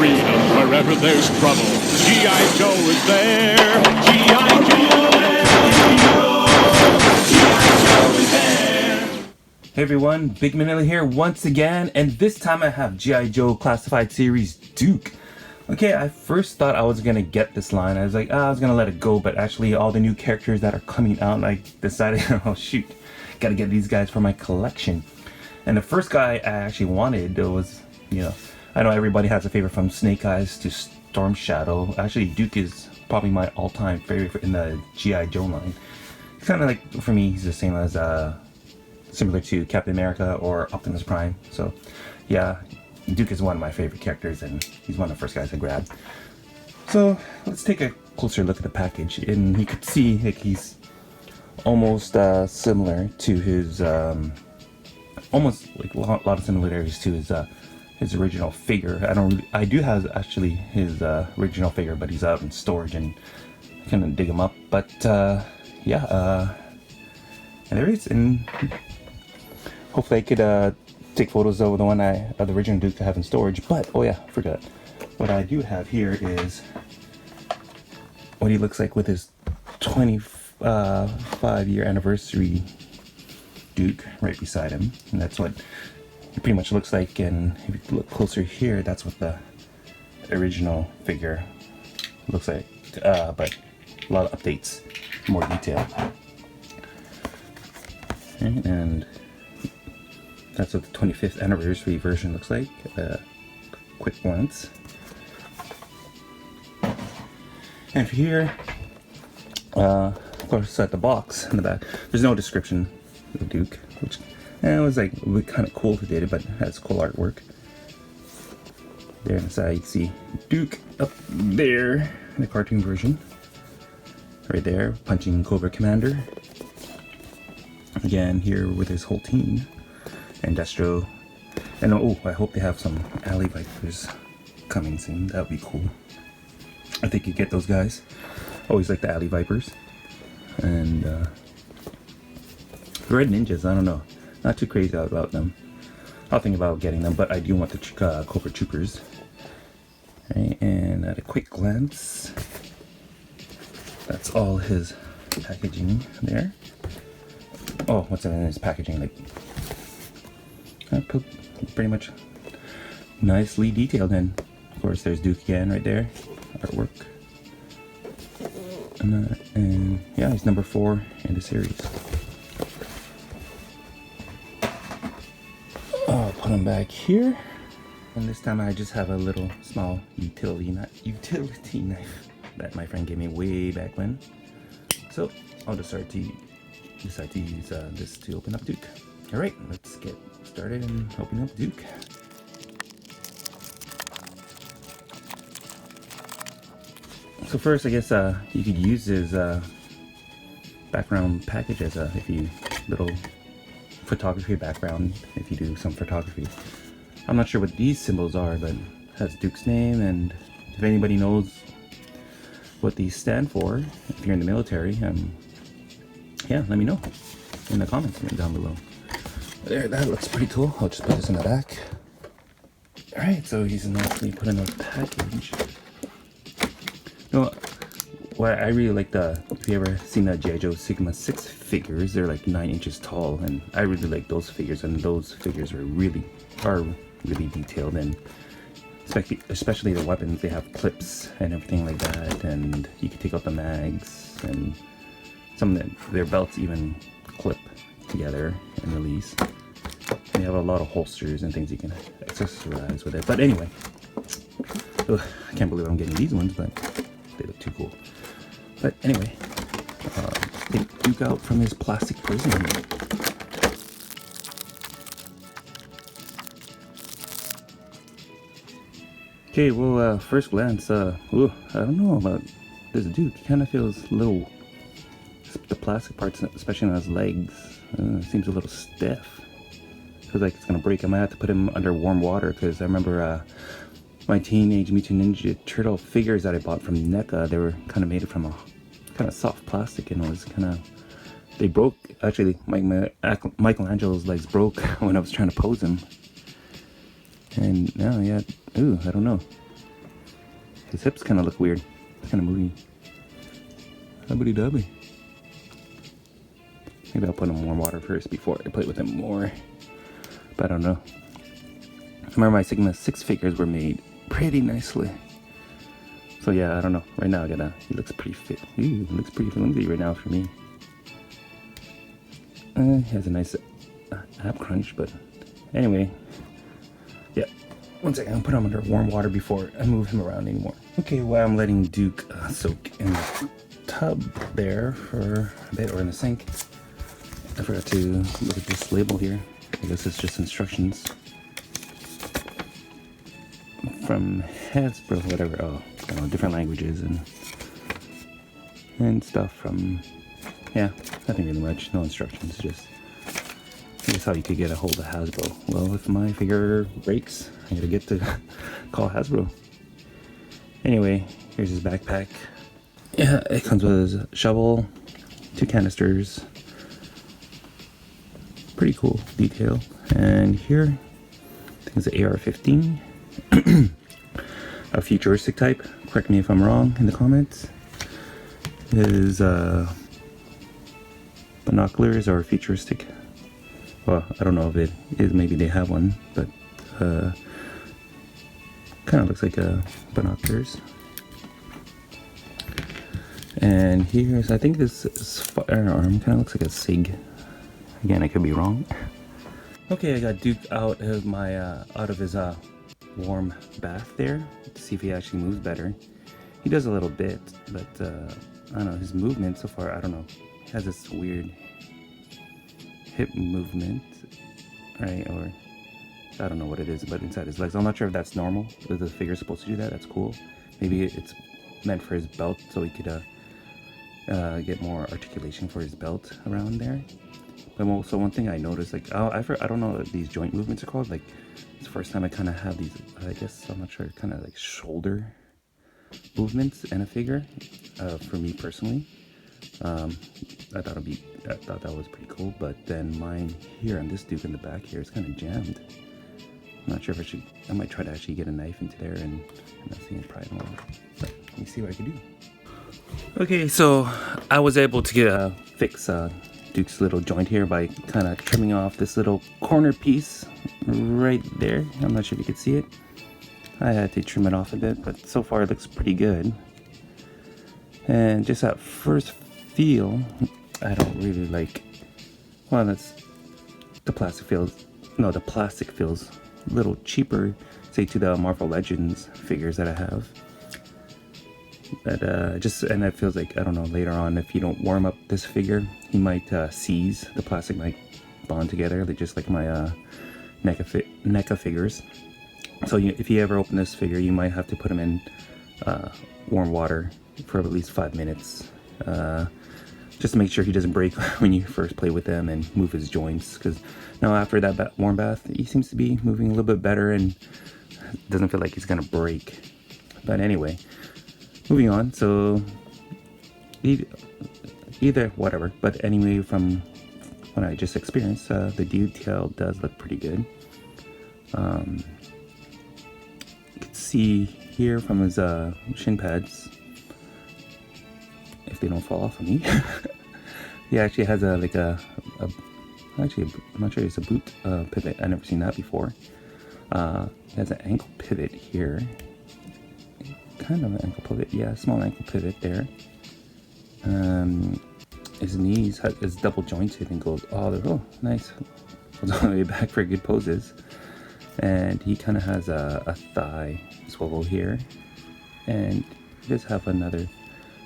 freedom wherever there's trouble. G.I. Joe is there. G.I. Joe, there we go. G.I. Joe is there. Hey everyone, Big Manila here once again, and this time I have G.I. Joe Classified Series Duke. Okay, I first thought I was gonna get this line. I was like, I was gonna let it go, but actually all the new characters that are coming out, I decided, oh shoot, gotta get these guys for my collection. And the first guy I actually wanted was, I know everybody has a favorite from Snake Eyes to Storm Shadow. Actually, Duke is probably my all-time favorite in the G.I. Joe line. It's kind of like, for me, he's the same as, similar to Captain America or Optimus Prime. So, yeah, Duke is one of my favorite characters, and he's one of the first guys I grabbed. So, let's take a closer look at the package, and you could see like he's almost similar to his, almost like a lot of similarities to his original figure. I do have actually his original figure, but he's out in storage, and I couldn't dig him up. But yeah, and there he is, and hopefully I could take photos of the the original Duke I have in storage. But oh yeah, I forgot. What I do have here is what he looks like with his 25-year anniversary Duke right beside him, and that's what it pretty much looks like. And if you look closer here, that's what the original figure looks like, but a lot of updates, more detail. And that's what the 25th anniversary version looks like. Quick glance. And for here, of course, at the box in the back, there's no description of the Duke, which was like kind of cool if it did it, but it has cool artwork. There on the side, you can see Duke up there in the cartoon version. Right there, punching Cobra Commander. Again, here with his whole team. And Destro. And oh, I hope they have some Alley Vipers coming soon. That would be cool. I think you get those guys. Always like the Alley Vipers. And Red Ninjas, I don't know. Not too crazy about them. I'll think about getting them, but I do want the Cobra Troopers. Right, and at a quick glance, that's all his packaging there. Oh, what's in his packaging? Like, pretty much nicely detailed. And of course, there's Duke again right there, artwork. And yeah, he's number 4 in the series. I'll put him back here. And this time I just have a little small utility knife that my friend gave me way back when. So I'll decide to use this to open up Duke. Alright, let's get started and open up Duke. So first, I guess you could use his background package as a little photography background if you do some photography. I'm not sure what these symbols are, but it has Duke's name, and if anybody knows what these stand for, if you're in the military, yeah, let me know in the comments down below. There, that looks pretty cool. I'll just put this in the back. Alright, so he's nicely put in a package. What I really like if you ever seen the G.I. Joe Sigma 6 figures, they're like 9 inches tall, and I really like those figures, and those figures are really detailed, and especially the weapons. They have clips and everything like that, and you can take out the mags, and some of their belts even clip together and release. And you have a lot of holsters and things you can accessorize with it. But anyway, I can't believe I'm getting these ones, but they look too cool. But anyway, take Duke out from his plastic prison. Okay, well, first glance, I don't know about this Duke. He kind of feels a little, the plastic parts, especially on his legs, seems a little stiff. Feels like it's gonna break. I might have to put him under warm water, because I remember my Teenage Mutant Ninja Turtle figures that I bought from NECA, they were kind of made from a kind of soft plastic, and it was kind of, they broke. Actually, Michelangelo's legs broke when I was trying to pose him. And now, yeah, ooh, I don't know. His hips kind of look weird. It's kind of moving. Hubbity dubby. Maybe I'll put him in warm water first before I play with him more. But I don't know. I remember my Sigma 6 figures were made pretty nicely. So yeah, I don't know. Right now he looks pretty fit. Ooh, he looks pretty flimsy right now for me. He has a nice ab crunch, but anyway. Yeah. One second, I'll put him under warm water before I move him around anymore. Okay, while I'm letting Duke soak in the tub there for a bit, or in the sink, I forgot to look at this label here. I guess it's just instructions from Hasbro, whatever. Oh, I don't know, different languages and stuff from, yeah, nothing really much, no instructions, just how you could get a hold of Hasbro. Well, if my figure breaks, I gotta get to call Hasbro. Anyway, here's his backpack. Yeah, it comes with his shovel, 2 canisters. Pretty cool detail. And here, I think it's the AR-15. A futuristic type. Correct me if I'm wrong in the comments. His binoculars are futuristic. Well, I don't know if it is. Maybe they have one, but kind of looks like binoculars. And here's, I think this firearm kind of looks like a SIG. Again, I could be wrong. Okay, I got Duke out of my out of his warm bath there to see if he actually moves better. He does a little bit, but I don't know, his movement so far, I don't know. He has this weird hip movement, right? Or I don't know what it is, but inside his legs. I'm not sure if that's normal. If the figure's supposed to do that, that's cool. Maybe it's meant for his belt, so he could get more articulation for his belt around there. But also one thing I noticed, like, I don't know what these joint movements are called. Like, it's the first time I kind of have these, I guess, I'm not sure, kind of like shoulder movements in a figure, for me personally. I thought that was pretty cool, but then mine here on this Duke in the back here is kind of jammed. I'm not sure if I might try to actually get a knife into there and I'm not seeing pride in one. But let me see what I can do. Okay, so I was able to fix Duke's little joint here by kind of trimming off this little corner piece right there. I'm not sure if you could see it. I had to trim it off a bit, but so far it looks pretty good. And just at first feel, I don't really like, well, that's, the plastic feels a little cheaper, say, to the Marvel Legends figures that I have. But and it feels like, I don't know, later on, if you don't warm up this figure, he might seize. The plastic might bond together, just like my NECA figures. So if you ever open this figure, you might have to put him in warm water for at least 5 minutes, just to make sure he doesn't break when you first play with him and move his joints. Because now after that warm bath, he seems to be moving a little bit better and doesn't feel like he's gonna break. But anyway, moving on. So either whatever, but anyway, from what I just experienced, the detail does look pretty good. You can see here from his shin pads, if they don't fall off of me. He actually has actually, I'm not sure it's a boot pivot. I've never seen that before. He has an ankle pivot here. Kind of an ankle pivot, yeah, small ankle pivot there. His knees is double jointed and goes nice. Goes all the way back for good poses. And he kind of has a thigh swivel here, and he does have another,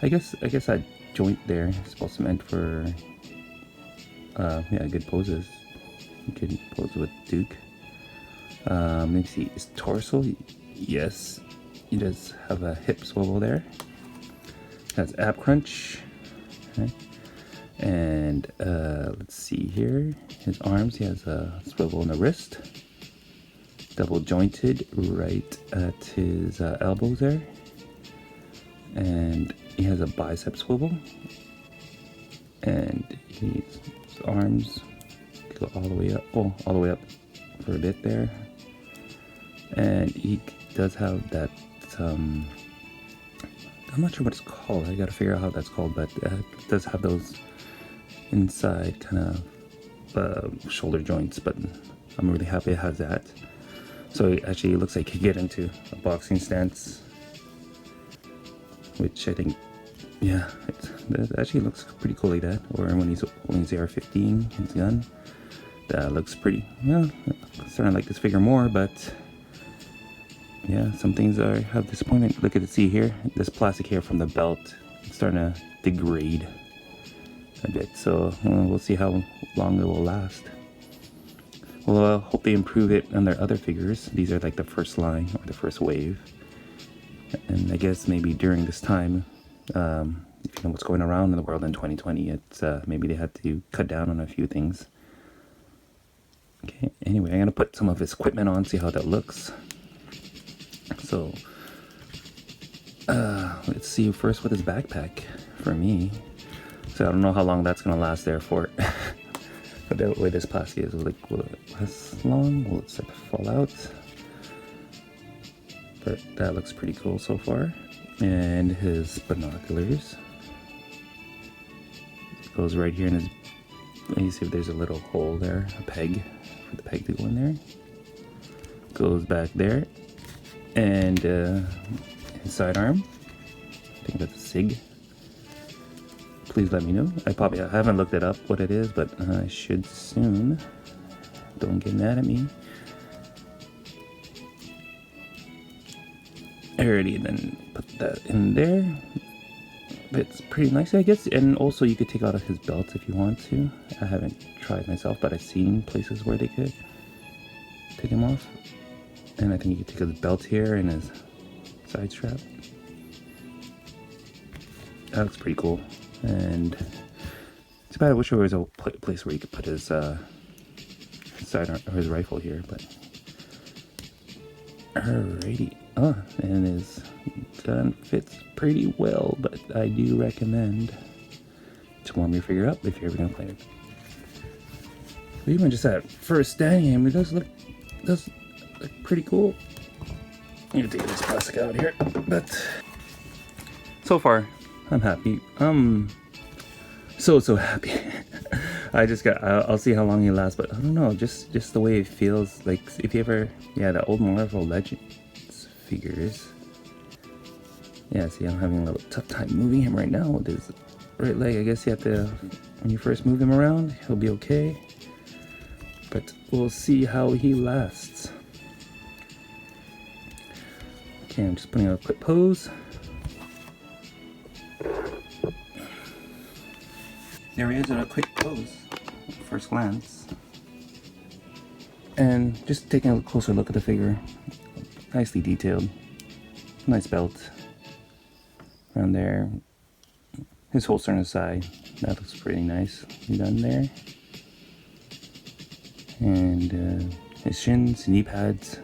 I guess that joint there is supposed to be meant for good poses. You can pose with Duke. Let me see, his torso, yes, he does have a hip swivel there. Has ab crunch. Okay. And let's see here, his arms, he has a swivel in the wrist, double jointed right at his elbows there, and he has a bicep swivel, and his arms go all the way up, for a bit there, and he does have that I'm not sure what it's called. I gotta figure out how that's called, but it does have those inside kind of shoulder joints, but I'm really happy it has that. So it actually looks like you get into a boxing stance, which I think, yeah, it actually looks pretty cool like that. Or when he's holding his AR-15, his gun, that looks pretty, yeah, I'm starting to like this figure more, but yeah, some things have disappointed. Look at it, see here, this plastic here from the belt, it's starting to degrade a bit, so we'll see how long it will last. Well, hope they improve it on their other figures. These are like the first line, or the first wave. And I guess maybe during this time, if you know what's going around in the world in 2020, it's maybe they had to cut down on a few things. Okay, anyway, I'm gonna put some of his equipment on, see how that looks. So, let's see first with his backpack for me. So I don't know how long that's gonna last there for. But the way this plastic is, like, will it last long? Will it start to fall out? But that looks pretty cool so far. And his binoculars. It goes right here in his, let me see if there's a little hole there, a peg, for the peg to go in there. Goes back there. And his sidearm. I think that's a SIG. Please let me know. I haven't looked it up what it is, but I should soon. Don't get mad at me. Alrighty, then put that in there. It's pretty nice, I guess. And also you could take out of his belts if you want to. I haven't tried myself, but I've seen places where they could take him off. And I think you could take his belt here and his side strap. That looks pretty cool. And it's bad. I wish there was a place where you could put his sidearm or his rifle here, but alrighty. Oh, and his gun fits pretty well, but I do recommend to warm your figure up if you're ever gonna play it. But even just at first standing him, it does look pretty cool. I'm gonna take this plastic out here, but so far I'm happy. So happy. I'll see how long he lasts, but I don't know, just the way it feels. Like, if you ever, yeah, the old Marvel Legends figures. Yeah, see, I'm having a little tough time moving him right now with his right leg. I guess you have to, when you first move him around, he'll be okay. But we'll see how he lasts. Okay, I'm just putting out a quick pose. There he is at a quick pose, first glance. And just taking a closer look at the figure. Nicely detailed. Nice belt. Around there. His holster on the side. That looks pretty nice. Done there. And his shins, knee pads,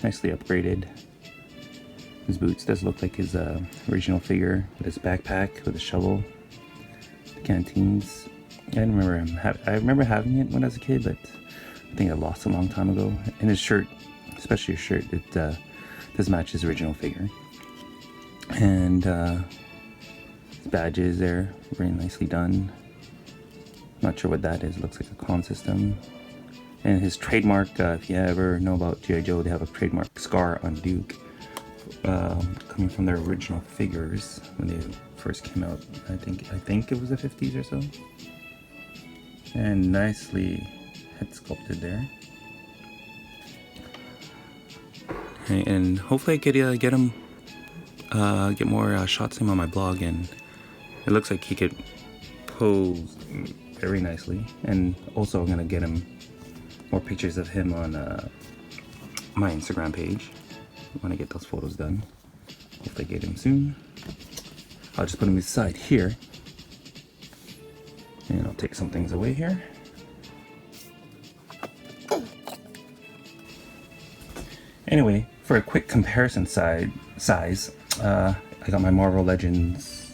nicely upgraded. His boots does look like his original figure with his backpack, with a shovel. Canteens. I remember having it when I was a kid, but I think I lost it a long time ago. And his shirt, especially his shirt, it does match his original figure. And his badges there, very nicely done. Not sure what that is. It looks like a comm system. And his trademark, if you ever know about G.I. Joe, they have a trademark scar on Duke, coming from their original figures when they first came out. I think it was the 50s or so. And nicely head sculpted there. Okay, and hopefully I could get him, get more shots of him on my blog, and it looks like he could pose very nicely. And also I'm gonna get him more pictures of him on my Instagram page when I get those photos done. Hopefully I get him soon. I'll just put him aside here, and I'll take some things away here. Anyway, for a quick comparison size, I got my Marvel Legends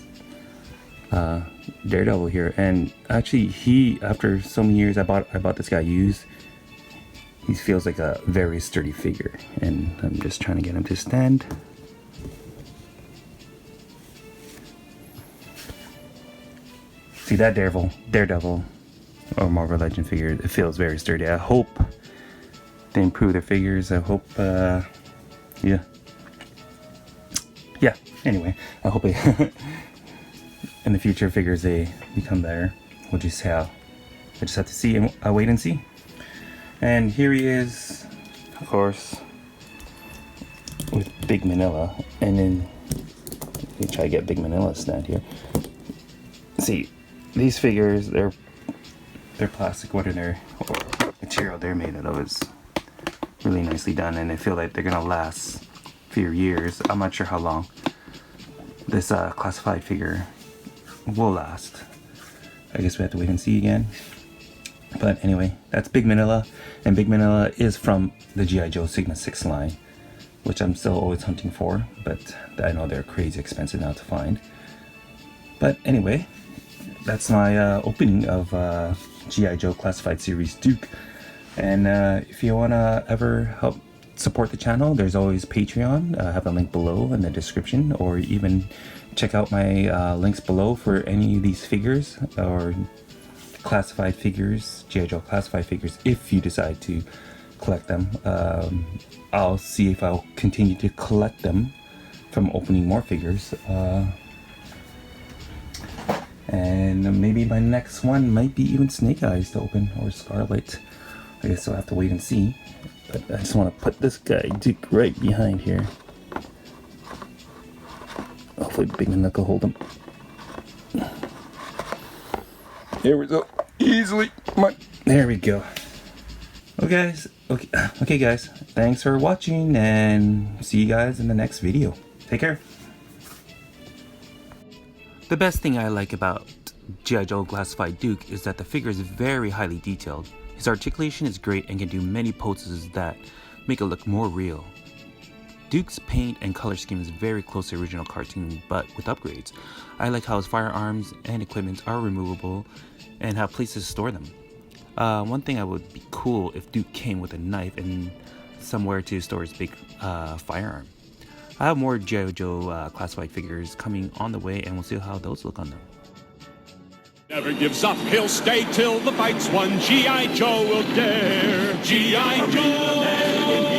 Daredevil here, and actually after so many years I bought this guy used. He feels like a very sturdy figure, and I'm just trying to get him to stand. See that Daredevil, or Marvel Legend figure, it feels very sturdy. I hope they improve their figures. I hope, yeah. Anyway, I hope in the future figures they become better. We'll just have to see and wait and see. And here he is, of course, with Big Manila. And then we try to get Big Manila stand here. See, these figures, they're plastic. What material they're made out of is really nicely done, and I feel like they're gonna last a few years. I'm not sure how long this classified figure will last. I guess we have to wait and see again. But anyway, that's Big Manila, and Big Manila is from the G.I. Joe Sigma 6 line, which I'm still always hunting for, but I know they're crazy expensive now to find. But anyway, that's my opening of G.I. Joe Classified Series Duke. And if you want to ever help support the channel, there's always Patreon. I have a link below in the description, or even check out my links below for any of these figures or classified figures, G.I. Joe classified figures, if you decide to collect them. I'll see if I'll continue to collect them from opening more figures. And maybe my next one might be even Snake Eyes to open, or Scarlet. I guess I'll have to wait and see. But I just want to put this guy Duke right behind here. Hopefully Big Manila can hold him. Here we go. Easily. Come on. There we go. Okay guys. Thanks for watching, and see you guys in the next video. Take care. The best thing I like about G.I. Joe Classified Duke is that the figure is very highly detailed. His articulation is great and can do many poses that make it look more real. Duke's paint and color scheme is very close to the original cartoon, but with upgrades. I like how his firearms and equipment are removable and have places to store them. One thing I would be cool if Duke came with a knife and somewhere to store his big firearm. I have more G.I. Joe classified figures coming on the way, and we'll see how those look on them. Never gives up, he'll stay till the fight's won. G.I. Joe will dare. G.I. Joe!